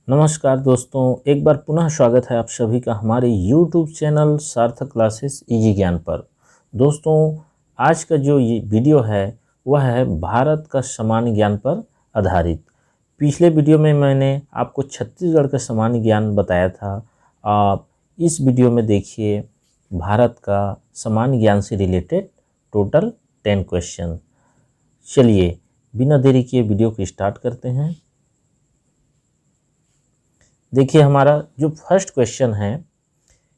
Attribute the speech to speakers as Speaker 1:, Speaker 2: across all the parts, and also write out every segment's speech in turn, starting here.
Speaker 1: नमस्कार दोस्तों, एक बार पुनः स्वागत है आप सभी का हमारे YouTube चैनल सार्थक क्लासेस इजी ज्ञान पर। दोस्तों, आज का जो ये वीडियो है वह है भारत का सामान्य ज्ञान पर आधारित। पिछले वीडियो में मैंने आपको छत्तीसगढ़ का सामान्य ज्ञान बताया था। आप इस वीडियो में देखिए भारत का सामान्य ज्ञान से रिलेटेड टोटल 10 क्वेश्चन। चलिए बिना देरी किए वीडियो को स्टार्ट करते हैं। देखिए, हमारा जो फर्स्ट क्वेश्चन है,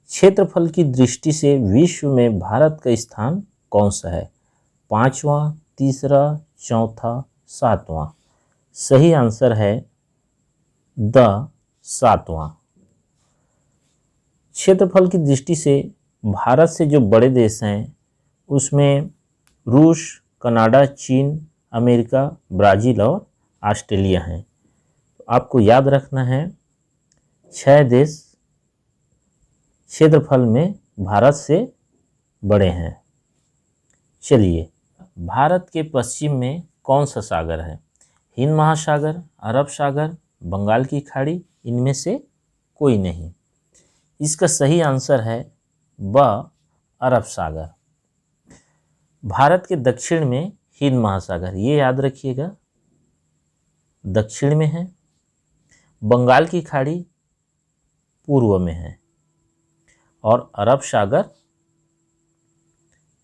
Speaker 1: क्षेत्रफल की दृष्टि से विश्व में भारत का स्थान कौन सा है? पांचवा, तीसरा, चौथा, सातवां। सही आंसर है द सातवां। क्षेत्रफल की दृष्टि से भारत से जो बड़े देश हैं उसमें रूस, कनाडा, चीन, अमेरिका, ब्राज़ील और ऑस्ट्रेलिया हैं। तो आपको याद रखना है 6 देश क्षेत्रफल में भारत से बड़े हैं। चलिए, भारत के पश्चिम में कौन सा सागर है? हिंद महासागर, अरब सागर, बंगाल की खाड़ी, इनमें से कोई नहीं। इसका सही आंसर है ब अरब सागर। भारत के दक्षिण में हिंद महासागर, ये याद रखिएगा, दक्षिण में है। बंगाल की खाड़ी पूर्व में है और अरब सागर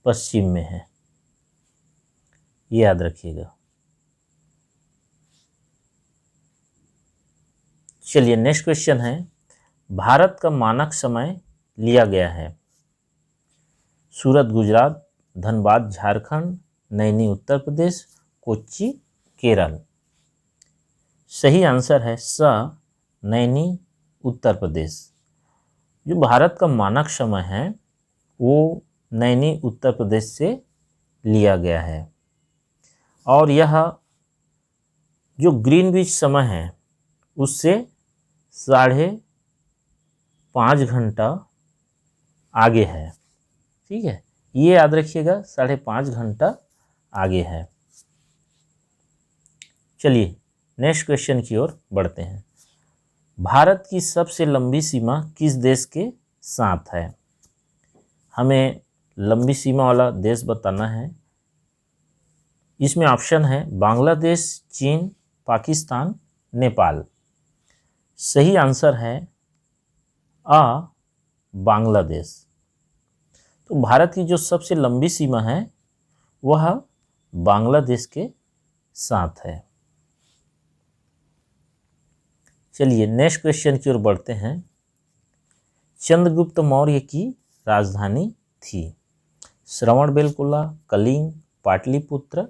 Speaker 1: पश्चिम में है, ये याद रखिएगा। चलिए, नेक्स्ट क्वेश्चन है, भारत का मानक समय लिया गया है? सूरत गुजरात, धनबाद झारखंड, नैनी उत्तर प्रदेश, कोच्चि केरल। सही आंसर है स नैनी उत्तर प्रदेश। जो भारत का मानक समय है वो नैनी उत्तर प्रदेश से लिया गया है और यह जो ग्रीनविच समय है उससे 5.5 घंटा आगे है। ठीक है, ये याद रखिएगा, 5.5 घंटा आगे है। चलिए नेक्स्ट क्वेश्चन की ओर बढ़ते हैं। भारत की सबसे लंबी सीमा किस देश के साथ है? हमें लंबी सीमा वाला देश बताना है। इसमें ऑप्शन है बांग्लादेश, चीन, पाकिस्तान, नेपाल। सही आंसर है अ बांग्लादेश। तो भारत की जो सबसे लंबी सीमा है वह बांग्लादेश के साथ है। चलिए नेक्स्ट क्वेश्चन की ओर बढ़ते हैं। चंद्रगुप्त मौर्य की राजधानी थी? श्रवणबेलगोला, कलिंग, पाटलिपुत्र,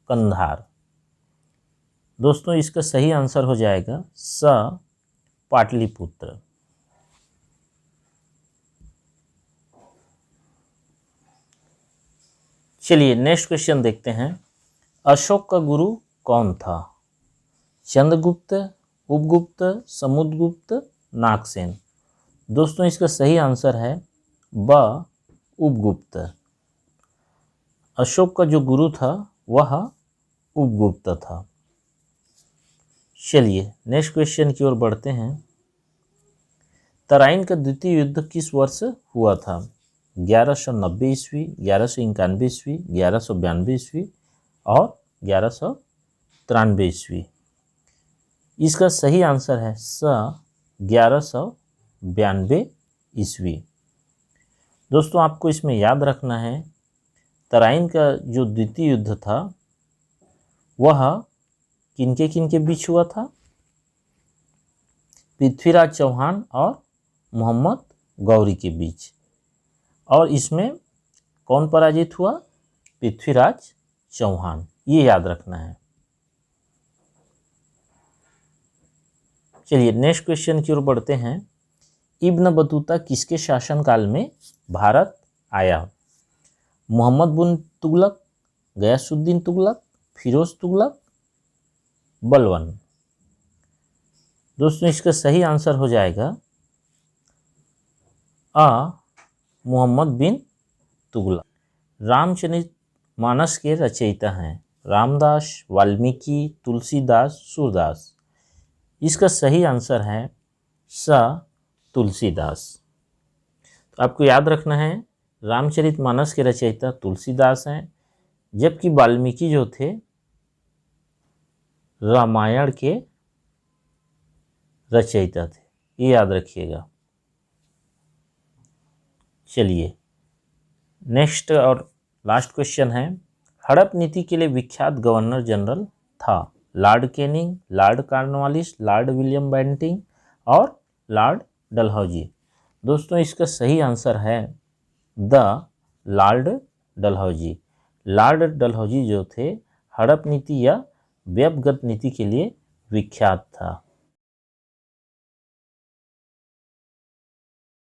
Speaker 1: कंधार। दोस्तों, इसका सही आंसर हो जाएगा स पाटलिपुत्र। चलिए नेक्स्ट क्वेश्चन देखते हैं। अशोक का गुरु कौन था? चंद्रगुप्त, उपगुप्त, समुद्रगुप्त, नागसेन। दोस्तों, इसका सही आंसर है ब उपगुप्त। अशोक का जो गुरु था वह उपगुप्त था। चलिए नेक्स्ट क्वेश्चन की ओर बढ़ते हैं। तराइन का द्वितीय युद्ध किस वर्ष हुआ था? 1190 ईस्वी, 1191 ईस्वी, 1192 ईस्वी और 1193 ईस्वी। इसका सही आंसर है स 1192 ईस्वी। दोस्तों, आपको इसमें याद रखना है तराइन का जो द्वितीय युद्ध था वह किनके बीच हुआ था? पृथ्वीराज चौहान और मोहम्मद गौरी के बीच। और इसमें कौन पराजित हुआ? पृथ्वीराज चौहान, ये याद रखना है। चलिए नेक्स्ट क्वेश्चन की ओर बढ़ते हैं। इब्न बतूता किसके शासनकाल में भारत आया? मोहम्मद बिन तुगलक, गयासुद्दीन तुगलक, फिरोज तुगलक, बलबन। दोस्तों, इसका सही आंसर हो जाएगा अ मोहम्मद बिन तुगलक। रामचरितमानस के रचयिता हैं? रामदास, वाल्मीकि, तुलसीदास, सूरदास। इसका सही आंसर है स तुलसीदास। तो आपको याद रखना है रामचरितमानस के रचयिता तुलसीदास हैं, जबकि वाल्मीकि जो थे रामायण के रचयिता थे, ये याद रखिएगा। चलिए नेक्स्ट और लास्ट क्वेश्चन है, हड़प नीति के लिए विख्यात गवर्नर जनरल था? Lord Canning, Lord Cornwallis, Lord William Bentinck और लॉर्ड डलहौजी। दोस्तों इसका सही आंसर है the Lord Dalhousie. Lord Dalhousie जो थे हड़प नीति या व्यपगत नीति के लिए विख्यात था।